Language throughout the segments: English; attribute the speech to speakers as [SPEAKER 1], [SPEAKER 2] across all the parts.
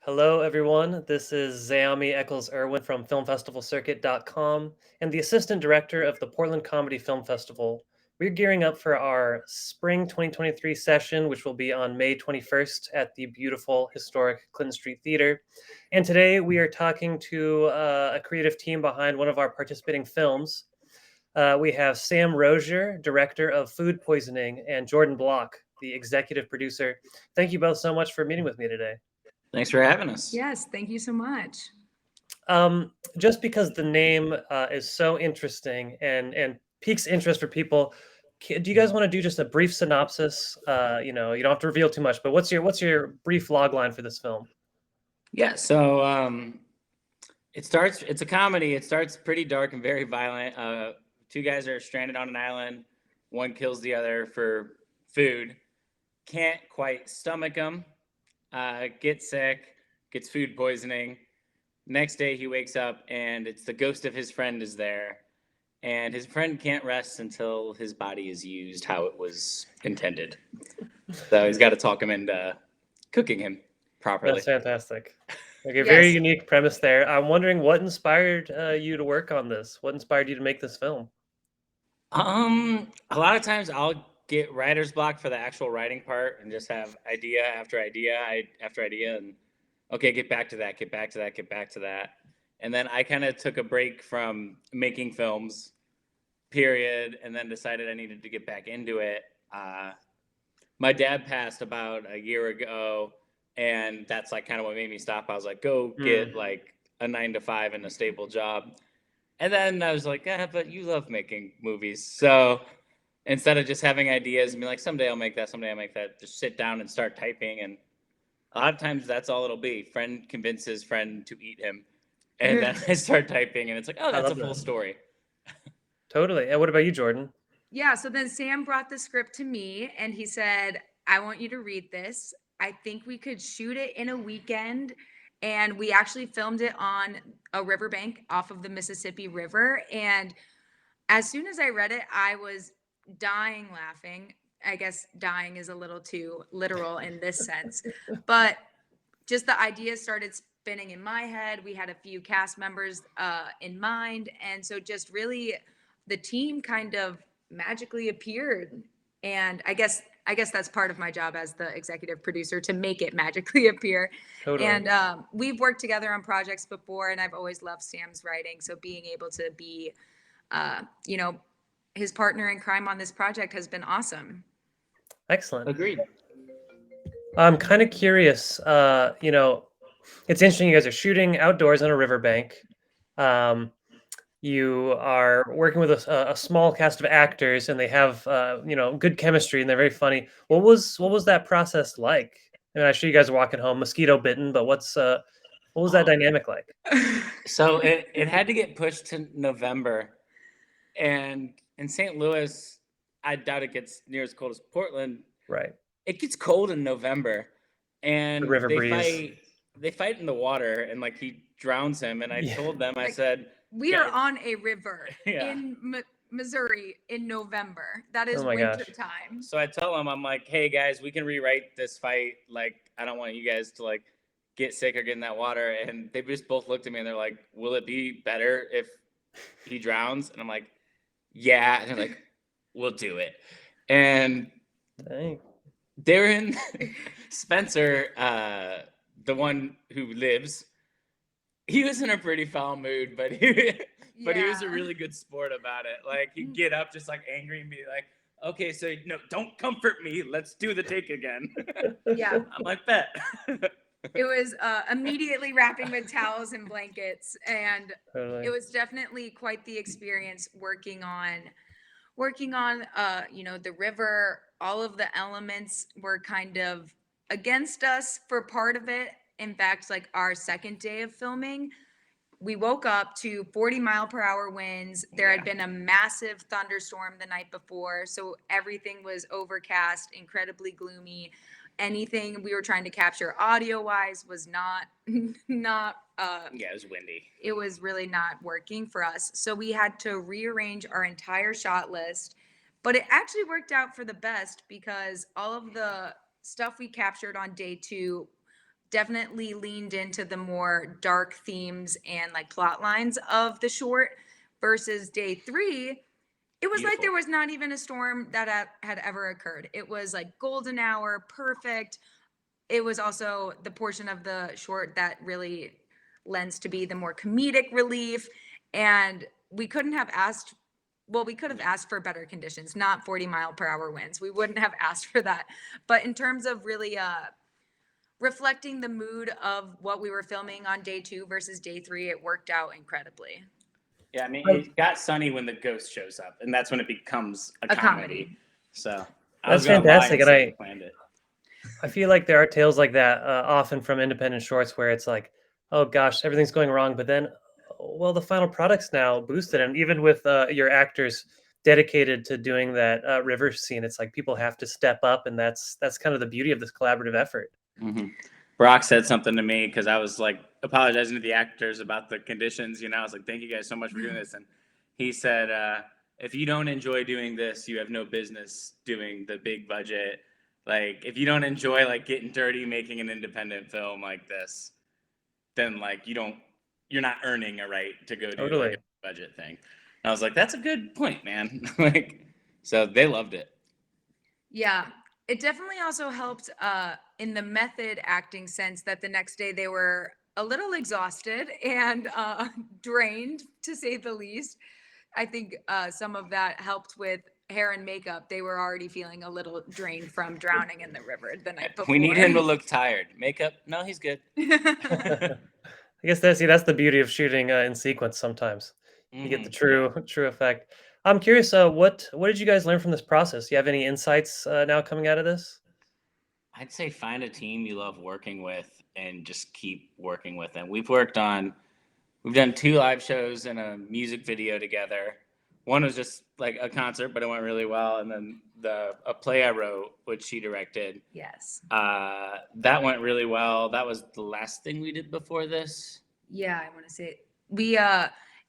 [SPEAKER 1] Hello, everyone. This is Zaomi Eccles-Irwin from filmfestivalcircuit.com and the assistant director of the Portland Comedy Film Festival. We're gearing up for our spring 2023 session, which will be on May 21st at the beautiful, historic Clinton Street Theater. And today we are talking to a creative team behind one of our participating films. We have Sam Rozier, director of Food Poisoning, and Jordan Block, the executive producer. Thank you both so much for meeting with me today.
[SPEAKER 2] Thanks for having us.
[SPEAKER 3] Yes, thank you so much.
[SPEAKER 1] Just because the name is so interesting and piques interest for people, do you guys want to do just a brief synopsis? You don't have to reveal too much, but what's your brief log line for this film?
[SPEAKER 2] Yeah, so it's a comedy. It starts pretty dark and very violent. Two guys are stranded on an island. One kills the other for food. Can't quite stomach them. Gets sick. Gets food poisoning. Next day he wakes up and it's the ghost of his friend is there. And his friend can't rest until his body is used how it was intended. So he's got to talk him into cooking him properly.
[SPEAKER 1] That's fantastic. Okay,
[SPEAKER 3] Yes.
[SPEAKER 1] very unique premise there. I'm wondering what inspired you to work on this? What inspired you to make this film?
[SPEAKER 2] A lot of times I'll get writer's block for the actual writing part and just have idea after idea after idea and okay, get back to that. And then I kind of took a break from making films, period, and then decided I needed to get back into it. My dad passed about a year ago, and that's like kind of what made me stop. I was like, go get like a 9 to 5 and a stable job. And then I was like, but you love making movies. So instead of just having ideas and be like, someday I'll make that, just sit down and start typing. And a lot of times that's all it'll be. Friend convinces friend to eat him. And then I start typing and it's like, oh, that's a full story.
[SPEAKER 1] Totally. And what about you, Jordan?
[SPEAKER 3] Yeah, so then Sam brought the script to me and he said, I want you to read this. I think we could shoot it in a weekend. And we actually filmed it on a riverbank off of the Mississippi River. And as soon as I read it, I was dying laughing. I guess dying is a little too literal in this sense, but just the ideas started spinning in my head. We had a few cast members in mind. And so just really the team kind of magically appeared. And I guess that's part of my job as the executive producer to make it magically appear.
[SPEAKER 1] Totally.
[SPEAKER 3] And we've worked together on projects before, and I've always loved Sam's writing. So being able to be, his partner in crime on this project has been awesome.
[SPEAKER 1] Excellent.
[SPEAKER 2] Agreed.
[SPEAKER 1] I'm kind of curious. It's interesting. You guys are shooting outdoors on a riverbank. You are working with a small cast of actors, and they have good chemistry, and they're very funny. What was that process like? I mean, I'm sure you guys are walking home, mosquito bitten, but what was that dynamic like?
[SPEAKER 2] So it had to get pushed to November, and in St. Louis, I doubt it gets near as cold as Portland.
[SPEAKER 1] Right.
[SPEAKER 2] It gets cold in November, and
[SPEAKER 1] The river breeze.
[SPEAKER 2] They fight in the water, and like he drowns him. And I told them, I said,
[SPEAKER 3] we are on a river
[SPEAKER 2] Yeah.
[SPEAKER 3] in Missouri in November. That is
[SPEAKER 1] Oh my
[SPEAKER 3] winter
[SPEAKER 1] gosh.
[SPEAKER 3] time.
[SPEAKER 2] So I tell them, I'm like, hey guys, we can rewrite this fight. Like, I don't want you guys to like get sick or get in that water. And they just both looked at me and they're like, will it be better if he drowns? And I'm like, yeah. And they're like, we'll do it. And
[SPEAKER 1] Dang.
[SPEAKER 2] Darren Spencer, the one who lives, he was in a pretty foul mood, but he was a really good sport about it. Like he'd get up just like angry and be like, okay, so no, don't comfort me. Let's do the take again.
[SPEAKER 3] Yeah.
[SPEAKER 2] I'm like, bet.
[SPEAKER 3] It was immediately wrapping with towels and blankets, and
[SPEAKER 1] Totally.
[SPEAKER 3] it was definitely quite the experience working on the river. All of the elements were kind of against us for part of it. In fact, like our second day of filming, we woke up to 40-mile-per-hour winds. There had been a massive thunderstorm the night before, so everything was overcast, incredibly gloomy. Anything we were trying to capture audio-wise was not
[SPEAKER 2] Yeah, it was windy.
[SPEAKER 3] It was really not working for us. So we had to rearrange our entire shot list. But it actually worked out for the best because all of the stuff we captured on day 2 definitely leaned into the more dark themes and like plot lines of the short versus day 3. It was like
[SPEAKER 2] Beautiful.
[SPEAKER 3] there was not even a storm that had ever occurred. It was like golden hour, perfect. It was also the portion of the short that really lends to be the more comedic relief. And we couldn't have asked, well, we could have asked for better conditions, not 40-mile-per-hour winds. We wouldn't have asked for that. But in terms of really reflecting the mood of what we were filming on day 2 versus day 3, it worked out incredibly.
[SPEAKER 2] Yeah, I mean, it got sunny when the ghost shows up, and that's when it becomes a comedy. So
[SPEAKER 1] That's fantastic, and I
[SPEAKER 2] planned it.
[SPEAKER 1] I feel like there are tales like that often from independent shorts where it's like, oh gosh, everything's going wrong, but then, well, the final product's now boosted, and even with your actors dedicated to doing that river scene, it's like people have to step up, and that's kind of the beauty of this collaborative effort.
[SPEAKER 2] Mm-hmm. Brock said something to me because I was like apologizing to the actors about the conditions. I was like, thank you guys so much for doing this. And he said, if you don't enjoy doing this, you have no business doing the big budget. Like, if you don't enjoy like getting dirty, making an independent film like this, then like you're not earning a right to go do like a budget thing. And I was like, that's a good point, man. Like, so they loved it.
[SPEAKER 3] Yeah. It definitely also helped in the method acting sense that the next day they were a little exhausted and drained, to say the least. I think some of that helped with hair and makeup. They were already feeling a little drained from drowning in the river the night before.
[SPEAKER 2] We need him to look tired. Makeup? No, he's good.
[SPEAKER 1] I guess that's the beauty of shooting in sequence. Sometimes you get the true effect. I'm curious, what did you guys learn from this process? Do you have any insights now coming out of this?
[SPEAKER 2] I'd say find a team you love working with and just keep working with them. We've done 2 live shows and a music video together. One was just like a concert, but it went really well. And then a play I wrote, which she directed.
[SPEAKER 3] Yes.
[SPEAKER 2] That went really well. That was the last thing we did before this.
[SPEAKER 3] Yeah, I want to say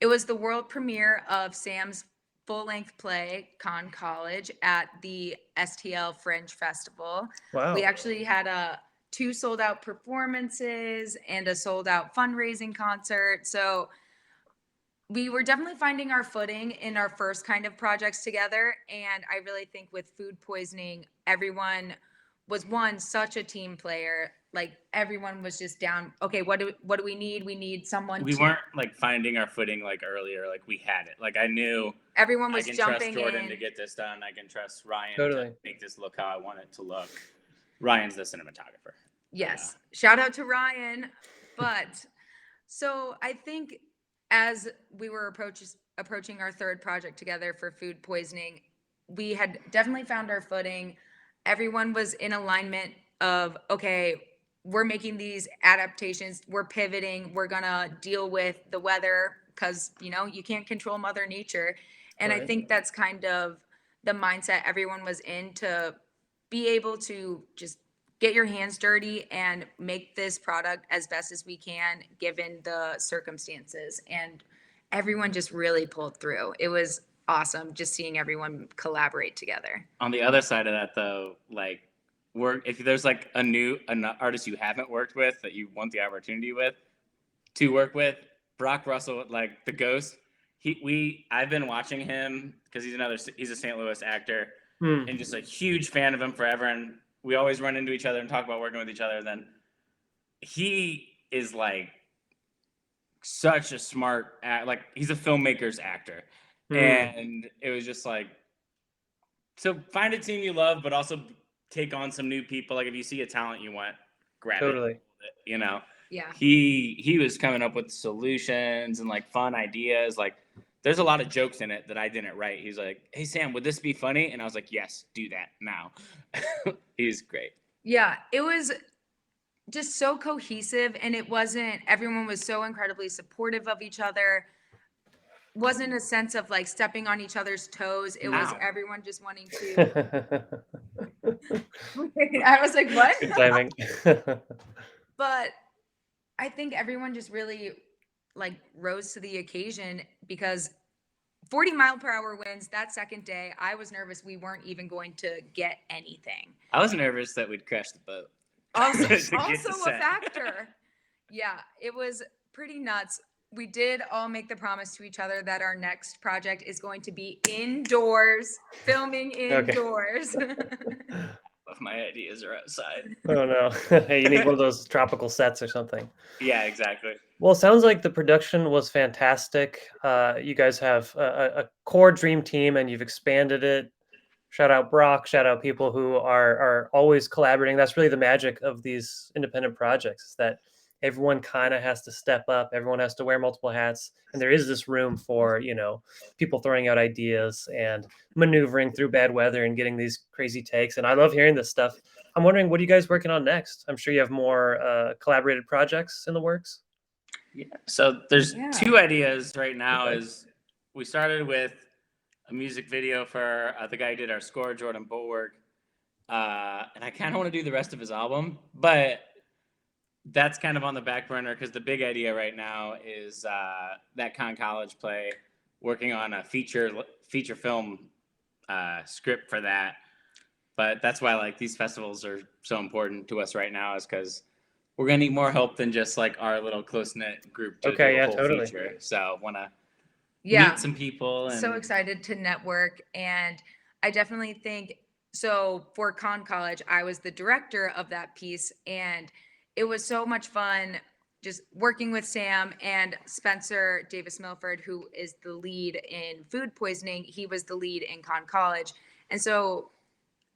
[SPEAKER 3] it was the world premiere of Sam's full-length play, Con College, at the STL Fringe Festival.
[SPEAKER 1] Wow.
[SPEAKER 3] We actually had 2 sold-out performances and a sold-out fundraising concert. So we were definitely finding our footing in our first kind of projects together. And I really think with food poisoning, everyone was such a team player. Like everyone was just down. Okay, what do we need? We need someone.
[SPEAKER 2] We weren't like finding our footing like earlier. Like we had it. Like I knew
[SPEAKER 3] everyone was
[SPEAKER 2] I can
[SPEAKER 3] jumping
[SPEAKER 2] trust Jordan
[SPEAKER 3] in
[SPEAKER 2] to get this done. I can trust Ryan
[SPEAKER 1] to
[SPEAKER 2] make this look how I want it to look. Ryan's the cinematographer.
[SPEAKER 3] Yes, shout out to Ryan. But so I think as we were approaching our third project together for food poisoning, we had definitely found our footing. Everyone was in alignment of, okay, we're making these adaptations, we're pivoting, we're gonna deal with the weather because you can't control Mother Nature. And I think that's kind of the mindset everyone was in, to be able to just get your hands dirty and make this product as best as we can given the circumstances. And everyone just really pulled through. It was awesome just seeing everyone collaborate together.
[SPEAKER 2] On the other side of that though, like if there's like an artist you haven't worked with that you want the opportunity to work with, Brock Russell, like the Ghost, I've been watching him because he's a St. Louis actor and just a huge fan of him forever. And we always run into each other and talk about working with each other. Then he is like such a smart like he's a filmmaker's actor. And it was just like, so find a team you love, but also take on some new people. Like if you see a talent you want, grab it.
[SPEAKER 3] Yeah.
[SPEAKER 2] He was coming up with solutions and like fun ideas. Like there's a lot of jokes in it that I didn't write. He's like, hey Sam, would this be funny? And I was like, yes, do that now. He's great.
[SPEAKER 3] Yeah, it was just so cohesive, and everyone was so incredibly supportive of each other. Wasn't a sense of like stepping on each other's toes. It was everyone just wanting to. I was like, what?
[SPEAKER 1] Good timing.
[SPEAKER 3] But I think everyone just really like rose to the occasion, because 40-mile-per-hour winds that second day, I was nervous we weren't even going to get anything.
[SPEAKER 2] I was nervous that we'd crash the boat.
[SPEAKER 3] Also,
[SPEAKER 2] to get
[SPEAKER 3] also
[SPEAKER 2] to
[SPEAKER 3] a
[SPEAKER 2] set.
[SPEAKER 3] factor. Yeah, it was pretty nuts. We did all make the promise to each other that our next project is going to be indoors, filming indoors.
[SPEAKER 2] If my ideas are outside.
[SPEAKER 1] Oh no. Hey, you need one of those tropical sets or something.
[SPEAKER 2] Yeah, exactly.
[SPEAKER 1] Well, it sounds like the production was fantastic. You guys have a core dream team and you've expanded it. Shout out Brock, shout out people who are always collaborating. That's really the magic of these independent projects, is that everyone kind of has to step up, everyone has to wear multiple hats, and there is this room for, people throwing out ideas and maneuvering through bad weather and getting these crazy takes. And I love hearing this stuff. I'm wondering, what are you guys working on next? I'm sure you have more collaborated projects in the works.
[SPEAKER 2] Yeah. So there's
[SPEAKER 3] Yeah.
[SPEAKER 2] 2 ideas right now.
[SPEAKER 1] Okay.
[SPEAKER 2] Is we started with a music video for the guy who did our score, Jordan Bulwark, and I kind of want to do the rest of his album, but that's kind of on the back burner because the big idea right now is that college play, working on a feature film script for that. But that's why like these festivals are so important to us right now, is because we're gonna need more help than just like our little close knit group to
[SPEAKER 1] Okay,
[SPEAKER 2] do a
[SPEAKER 1] yeah,
[SPEAKER 2] whole
[SPEAKER 1] totally.
[SPEAKER 2] feature. So wanna
[SPEAKER 3] Yeah.
[SPEAKER 2] meet some people. And
[SPEAKER 3] So excited to network. And I definitely think so. For College, I was the director of that piece, and it was so much fun just working with Sam and Spencer Davis Milford, who is the lead in Food Poisoning. He was the lead in College. And so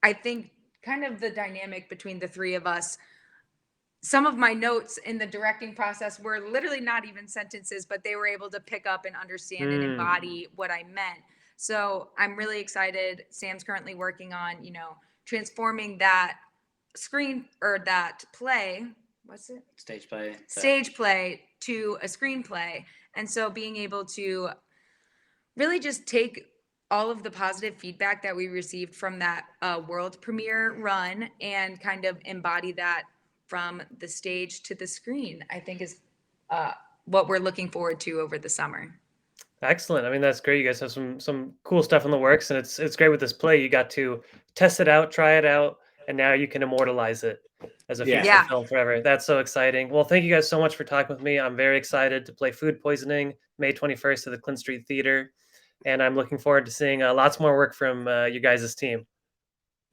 [SPEAKER 3] I think kind of the dynamic between the three of us, some of my notes in the directing process were literally not even sentences, but they were able to pick up and understand and embody what I meant. So I'm really excited. Sam's currently working on, transforming that screen or that play. What's it?
[SPEAKER 2] stage play.
[SPEAKER 3] Stage play to a screenplay. And so being able to really just take all of the positive feedback that we received from that world premiere run and kind of embody that from the stage to the screen, I think is what we're looking forward to over the summer.
[SPEAKER 1] Excellent. I mean, that's great. You guys have some cool stuff in the works, and it's great with this play. You got to test it out, try it out, and now you can immortalize it as a
[SPEAKER 2] Yeah.
[SPEAKER 1] feature film forever. That's so exciting. Well, thank you guys so much for talking with me. I'm very excited to play Food Poisoning May 21st at the Clint Street Theater, and I'm looking forward to seeing lots more work from you guys' team.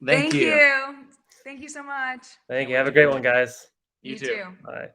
[SPEAKER 2] Thank you.
[SPEAKER 3] Thank you so much.
[SPEAKER 1] Thank
[SPEAKER 2] Can't
[SPEAKER 1] you.
[SPEAKER 2] wait
[SPEAKER 1] Have a
[SPEAKER 2] to
[SPEAKER 1] great
[SPEAKER 2] do
[SPEAKER 1] one,
[SPEAKER 2] it.
[SPEAKER 1] guys.
[SPEAKER 2] You
[SPEAKER 3] You
[SPEAKER 2] too.
[SPEAKER 3] too.
[SPEAKER 1] Bye.